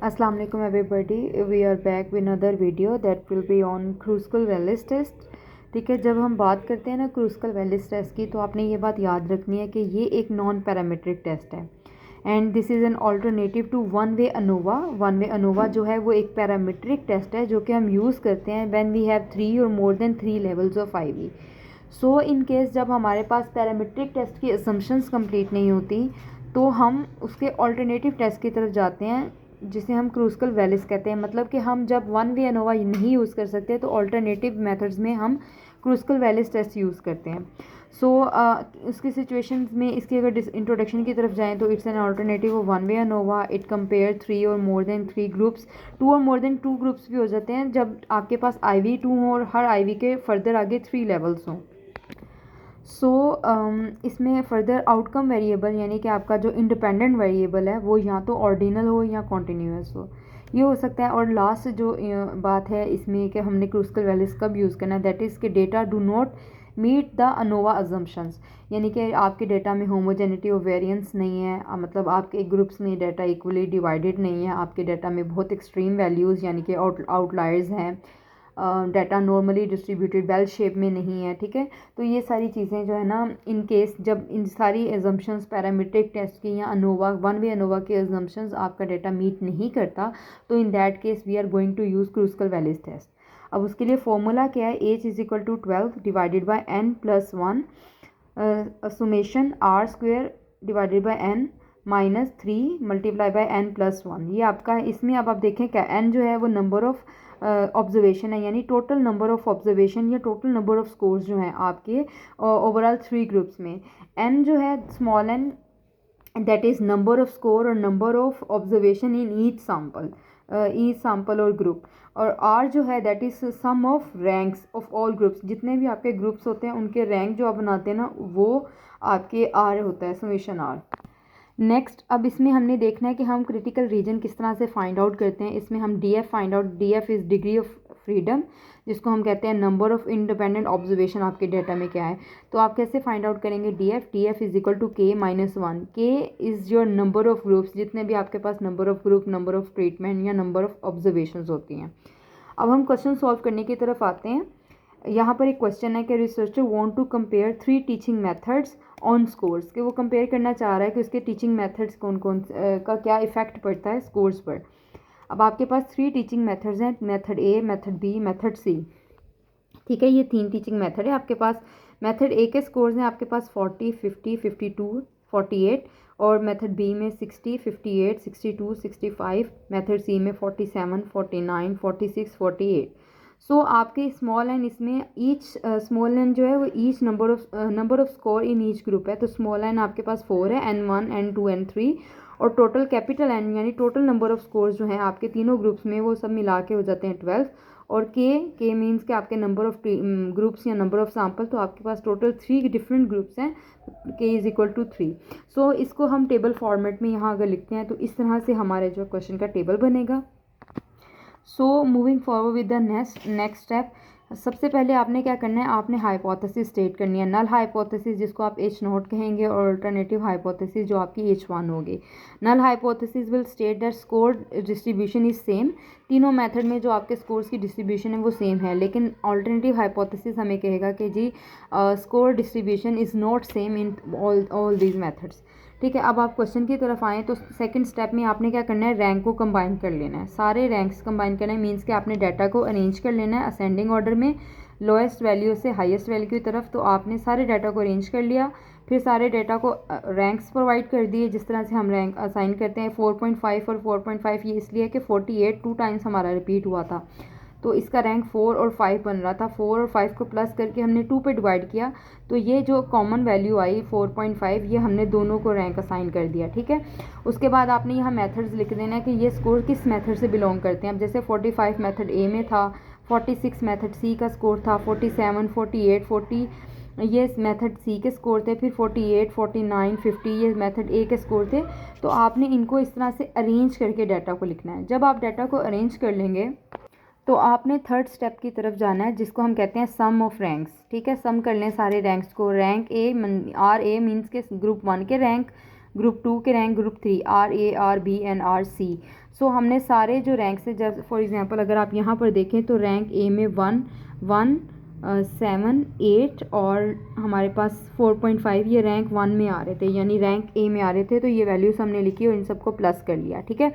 Assalamu alaikum everybody, we are back with another video that will be on Kruskal Wallis test. ठीक है, जब हम बात करते हैं ना क्रूस्कल वेलिस टेस्ट की, तो आपने ये बात याद रखनी है कि ये एक नॉन पैरामीट्रिक टेस्ट है and this is an alternative to one way ANOVA. One way ANOVA जो है वो एक पैरामीट्रिक टेस्ट है जो कि हम यूज़ करते हैं व्हेन वी हैव 3 और more than 3 levels of IV. So in case जब हमारे पास पैरामीट्रिक टेस्ट की असम्पशंस कंप्लीट नहीं होती तो हम उसके अल्टरनेटिव टेस्ट की तरफ जाते हैं जिसे हम क्रूस्कल वेलिस कहते हैं। मतलब कि हम जब वन वे अनोवा नहीं यूज़ कर सकते तो अल्टरनेटिव मेथड्स में हम क्रूस्कल वेलिस टेस्ट यूज़ करते हैं। सो उसकी सिचुएशन में इसकी अगर इंट्रोडक्शन की तरफ जाएं तो it's an alternative of one way ANOVA. It compare 3 और मोर देन 3 ग्रुप्स। 2 और मोर देन 2 ग्रुप्स भी हो जाते हैं जब आपके पास IV 2 हो और हर IV के फर्दर आगे 3 लेवल्स हों। इसमें फर्दर आउटकम वेरिएबल यानी कि आपका जो इंडिपेंडेंट वेरिएबल है वो या तो ऑर्डिनल हो या कॉन्टीन्यूस हो, ये हो सकता है। और लास्ट जो बात है इसमें कि हमने क्रूस्कल वेलिस कब यूज़ करना है, दैट इज़ कि data do not meet the ANOVA assumptions, यानी कि आपके डेटा में होमोजेनिटी और वेरिएंस नहीं है। मतलब आपके ग्रुप्स में डाटा इक्वली डिवाइडेड नहीं है, आपके डाटा में बहुत एक्सट्रीम वैल्यूज़ यानी कि आउटलायर्स हैं, data normally distributed bell shape में नहीं है। ठीक है, तो ये सारी चीज़ें जो है ना, इन केस जब इन सारी एजम्पशंस पैरामीट्रिक टेस्ट की या अनोवा वन वे अनोवा के एजम्पशंस आपका डाटा मीट नहीं करता तो in that case we are going to use Kruskal Wallis test. अब उसके लिए फॉर्मूला क्या है, H is equal to 12 divided by n+1 summation r square divided by n -3 multiply by n+1। ये आपका है। इसमें अब आप देखें क्या n जो है वो नंबर ऑफ़ ऑब्जर्वेशन है, यानी टोटल नंबर ऑफ़ ऑब्जर्वेशन या टोटल नंबर ऑफ़ स्कोर्स जो हैं आपके ओवरऑल 3 ग्रुप्स में। n जो है small n that is number of score और number of observation in each sample और ग्रुप। और r जो है that is sum of ranks of all groups, जितने भी आपके ग्रुप्स होते हैं उनके रैंक जो आप बनाते हैं ना वो आपके r होता है, समेशन r। नेक्स्ट, अब इसमें हमने देखना है कि हम क्रिटिकल रीजन किस तरह से फाइंड आउट करते हैं। इसमें हम DF find out, DF is degree of freedom, जिसको हम कहते हैं नंबर ऑफ़ इंडिपेंडेंट ऑब्जर्वेशन आपके डाटा में क्या है। तो आप कैसे फाइंड आउट करेंगे, DF is equal to K-1। K is your number of groups, जितने भी आपके पास number of group, number of treatment या नंबर ऑफ़ ऑब्जर्वेशन होती हैं। अब हम क्वेश्चन सॉल्व करने की तरफ आते हैं। यहाँ पर एक क्वेश्चन है कि researcher want to compare 3 teaching methods on scores, कि वो कंपेयर करना चाह रहा है कि उसके टीचिंग मेथड्स कौन कौन का क्या इफ़ेक्ट पड़ता है स्कोर्स पर। अब आपके पास 3 टीचिंग मेथड्स हैं, method A, method B, method C। ठीक है, ये 3 टीचिंग मेथड है आपके पास। मेथड A के स्कोर्स हैं आपके पास 40, 50, 52, 48, और मेथड B में 60, 58, 62, 65, मेथड C में 47, 49, 46, 48। सो आपके स्मॉल एन इसमें ईच स्मॉल एन जो है वो each number off score in each group है। तो स्मॉल एन आपके पास 4 है, N1, N2, N3, और टोटल कैपिटल एन यानी टोटल नंबर ऑफ स्कोर्स जो हैं आपके तीनों ग्रुप्स में वो सब मिला के हो जाते हैं 12। और के मीन्स के आपके नंबर ऑफ ग्रुप्स या नंबर ऑफ सैम्पल, तो आपके पास टोटल 3 डिफरेंट ग्रुप्स हैं, K इज़ इक्वल टू 3। सो इसको हम टेबल फॉर्मेट में यहाँ अगर लिखते हैं तो इस तरह से हमारे जो क्वेश्चन का टेबल बनेगा। So moving forward with the next step, सबसे पहले आपने क्या करना है, आपने हाइपोथेसिस स्टेट करनी है। नल हाइपोथेसिस जिसको आप H0 कहेंगे, और अल्टरनेटिव हाइपोथेसिस जो आपकी H1 होगी। Null hypothesis will state that score distribution is same. तीनों मेथड में जो आपके स्कोर्स की डिस्ट्रीब्यूशन है वो सेम है, लेकिन अल्टरनेटिव हाइपोथेसिस हमें कहेगा कि जी score distribution is not same in all these methods. ठीक है, अब आप क्वेश्चन की तरफ आएँ तो सेकंड स्टेप में आपने क्या करना है, रैंक को कंबाइन कर लेना है। सारे रैंक्स कंबाइन करना है मीन्स कि आपने डाटा को अरेंज कर लेना है असेंडिंग ऑर्डर में, लोएस्ट वैल्यू से हाईएस्ट वैल्यू की तरफ। तो आपने सारे डाटा को अरेंज कर लिया, फिर सारे डाटा को रैंक्स प्रोवाइड कर दिए जिस तरह से हम रैंक असाइन करते हैं। 4.5 और 4.5 ये इसलिए कि 48 2 टाइम्स हमारा रिपीट हुआ था, तो इसका रैंक 4 और 5 बन रहा था। 4 और 5 को प्लस करके हमने 2 पे डिवाइड किया, तो ये जो कॉमन वैल्यू आई 4.5, ये हमने दोनों को रैंक असाइन कर दिया। ठीक है, उसके बाद आपने यहाँ मेथड्स लिख देना है कि ये स्कोर किस मेथड से बिलोंग करते हैं। अब जैसे 45 मेथड A में था, 46 मेथड C का स्कोर था, 47, 48, 40 ये मेथड C के स्कोर थे, फिर 48, 49, 50 ये मेथड A के स्कोर थे। तो आपने इनको इस तरह से अरेंज करके डाटा को लिखना है। जब आप डाटा को अरेंज कर लेंगे तो आपने थर्ड स्टेप की तरफ जाना है जिसको हम कहते हैं सम ऑफ रैंक्स। ठीक है, सम कर लें सारे रैंक्स को। रैंक A, RA मीन्स के ग्रुप 1 के रैंक, ग्रुप 2 के rank group 3 RA RB and RC। सो हमने सारे जो रैंक्स हैं, जब फॉर एग्जांपल अगर आप यहाँ पर देखें तो रैंक ए में 1 1 7 8 और हमारे पास 4.5 ये रैंक 1 में आ रहे थे, यानी रैंक ए में आ रहे थे। तो ये वैल्यूज़ हमने लिखी और इन सबको प्लस कर लिया, ठीक है।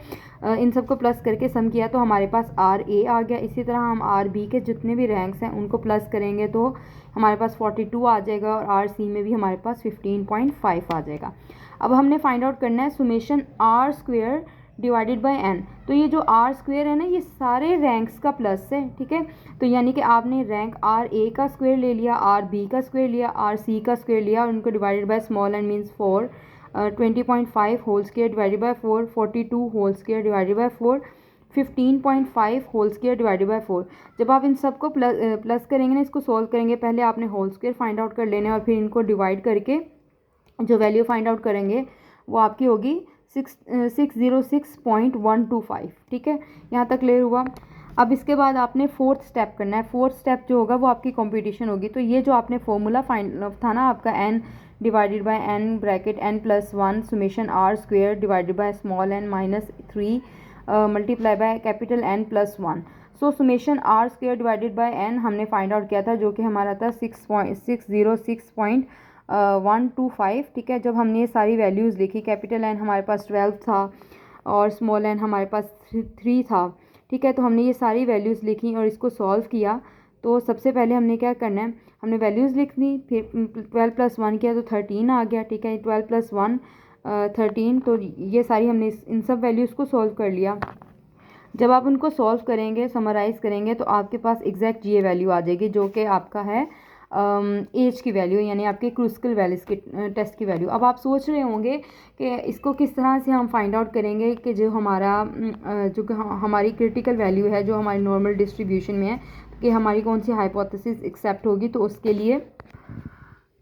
इन सबको प्लस करके सम किया तो हमारे पास RA आ गया। इसी तरह हम RB के जितने भी रैंक्स हैं उनको प्लस करेंगे तो हमारे पास 42 आ जाएगा और RC में भी हमारे पास 15.5 आ जाएगा। अब हमने फाइंड आउट करना है summation R square divided bye n। तो ये जो R स्क्वेयर है ना, ये सारे रैंक्स का प्लस है, ठीक है। तो यानी कि आपने रैंक RA का स्क्वेयर ले लिया, RB का स्क्वेयर लिया, RC का स्क्वेयर लिया और उनको divided by small n means 4, 20.5 whole square divided by 4, 42 whole square divided by 4, 15.5 whole square divided by 4। जब आप इन सबको प्लस करेंगे ना, इसको सॉल्व करेंगे, पहले आपने होल स्क्वेयर फाइंड आउट कर लेना है और फिर इनको डिवाइड करके जो वैल्यू फाइंड आउट करेंगे वो आपकी होगी 606.125, ठीक है। यहाँ तक क्लियर हुआ। अब इसके बाद आपने फोर्थ स्टेप करना है। फोर्थ स्टेप जो होगा वो आपकी कंप्यूटेशन होगी। तो ये जो आपने फॉर्मूला फाइंड था ना आपका n divided by n bracket n+1 summation R square divided by small n minus 3 multiply by capital N+1। So summation R square divided bye n हमने फाइंड आउट किया था, जो कि हमारा था 606.125, ठीक है। जब हमने ये सारी वैल्यूज़ लिखी, कैपिटल N हमारे पास 12 था और स्मॉल n हमारे पास 3 था, ठीक है। तो हमने ये सारी वैल्यूज़ लिखी और इसको सॉल्व किया। तो सबसे पहले हमने क्या करना है, हमने वैल्यूज़ लिख दी, फिर 12 + 1 किया तो 13 आ गया, ठीक है। 12 + 1 13। तो ये सारी हमने इन सब वैल्यूज़ को सॉल्व कर लिया। जब आप उनको सॉल्व करेंगे, समराइज़ करेंगे, तो आपके पास एग्जैक्ट ये वैल्यू आ जाएगी जो कि आपका है एज की वैल्यू, यानी आपके क्रूस्कल वैल्यूज के टेस्ट की वैल्यू। अब आप सोच रहे होंगे कि इसको किस तरह से हम फाइंड आउट करेंगे कि जो हमारा हमारी क्रिटिकल वैल्यू है जो हमारी नॉर्मल डिस्ट्रीब्यूशन में है, कि हमारी कौन सी हाइपोथेसिस एक्सेप्ट होगी।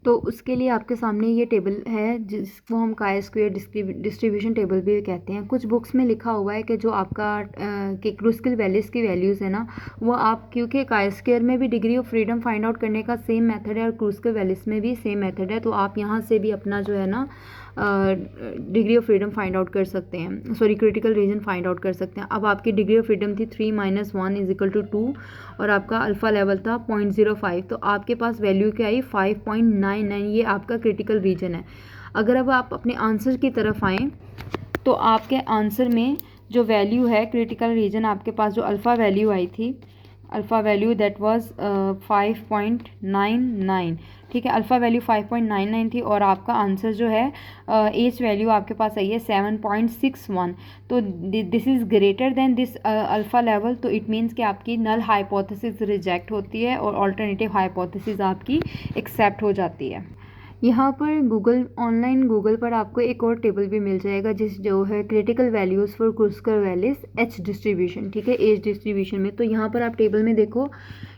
तो उसके लिए आपके सामने ये टेबल है जिसको हम काई स्क्वायर डिस्ट्रीब्यूशन टेबल भी कहते हैं। कुछ बुक्स में लिखा हुआ है कि जो आपका कि क्रूस्कल वैल्यूज़ की वैल्यूज़ है ना, वो आप, क्योंकि काई स्क्वायर में भी degree of freedom find out करने का सेम मेथड है और क्रूस्कल वैल्यूज़ में भी सेम मेथड है, तो आप यहाँ से भी अपना जो है ना degree of freedom find out कर सकते हैं, sorry critical reason find out कर सकते हैं। अब आपकी डिग्री ऑफ फ्रीडम थी 3 - 1 = 2 और आपका अल्फ़ा लेवल था 0.05, तो आपके पास वैल्यू क्या आई 5.99। ये आपका क्रिटिकल रीजन है। अगर अब आप अपने आंसर की तरफ आएँ तो आपके आंसर में जो वैल्यू है क्रिटिकल रीजन, आपके पास जो अल्फ़ा वैल्यू आई थी, अल्फ़ा वैल्यू दैट वाज 5.99, ठीक है। अल्फ़ा वैल्यू 5.99 थी और आपका आंसर जो है एच वैल्यू आपके पास आई है 7.61। तो this is greater than this alpha level, तो इट मीन्स कि आपकी नल हाइपोथेसिस रिजेक्ट होती है और अल्टरनेटिव हाइपोथेसिस आपकी एक्सेप्ट हो जाती है। यहाँ पर ऑनलाइन गूगल पर आपको एक और टेबल भी मिल जाएगा जो है critical values for Kruskal values H distribution, ठीक है, एज डिस्ट्रीब्यूशन में। तो यहाँ पर आप टेबल में देखो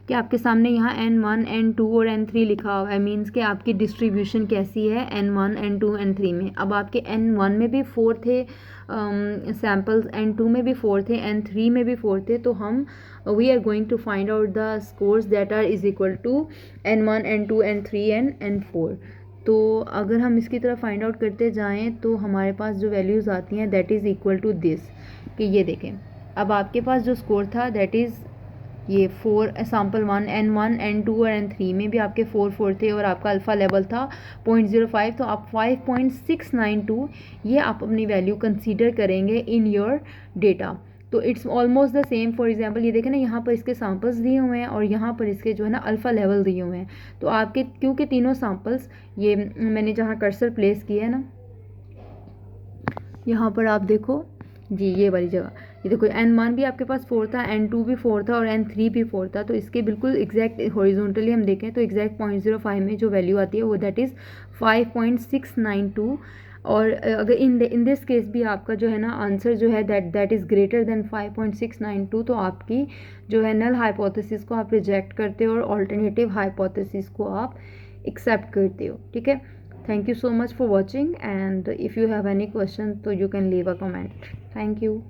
कि आपके सामने यहाँ N1 N2 और N3 लिखा हुआ है, मीन्स कि आपकी डिस्ट्रीब्यूशन कैसी है N1 N2 N3 में। अब आपके N1 में भी 4 थे सैम्पल्स, N2 में भी 4 थे, N3 में भी 4 थे, तो हम we are going to find out the scores that are is equal to N1 N2 N3 and N4। तो अगर हम इसकी तरफ फाइंड आउट करते जाएं तो हमारे पास जो वैल्यूज़ आती हैं that is equal to this, कि ये देखें। अब आपके पास जो स्कोर था दैट इज़ ये 4 सैम्पल 1 N1 N2 और N3 में भी आपके 4 थे और आपका अल्फ़ा लेवल था 0.05, तो आप 5.692 ये आप अपनी वैल्यू कंसीडर करेंगे इन योर डेटा। तो it's almost the same. For example ये देखें ना, यहाँ पर इसके सैम्पल्स दिए हुए हैं और यहाँ पर इसके जो है ना अल्फ़ा लेवल दिए हुए हैं। तो आपके क्योंकि तीनों सैम्पल्स, ये मैंने जहाँ कर्सर प्लेस किया है ना, यहाँ पर आप देखो जी, ये वाली जगह, ये देखो N1 भी आपके पास 4 था, N2 भी 4 था और N3 भी 4 था। तो इसके बिल्कुल एग्जैक्ट हॉरिजॉन्टली हम देखें तो एग्जैक्ट 0.05 में जो वैल्यू आती है वो दैट इज़ 5.692। और अगर इन दिस केस भी आपका जो है ना आंसर जो है दैट इज़ ग्रेटर देन 5.692, तो आपकी जो है नल हाइपोथेसिस को आप रिजेक्ट करते हो और ऑल्टरनेटिव हाइपोथेसिस को आप एक्सेप्ट करते हो, ठीक है। Thank you so much for watching, and if you have any questions so you can leave a comment. Thank you.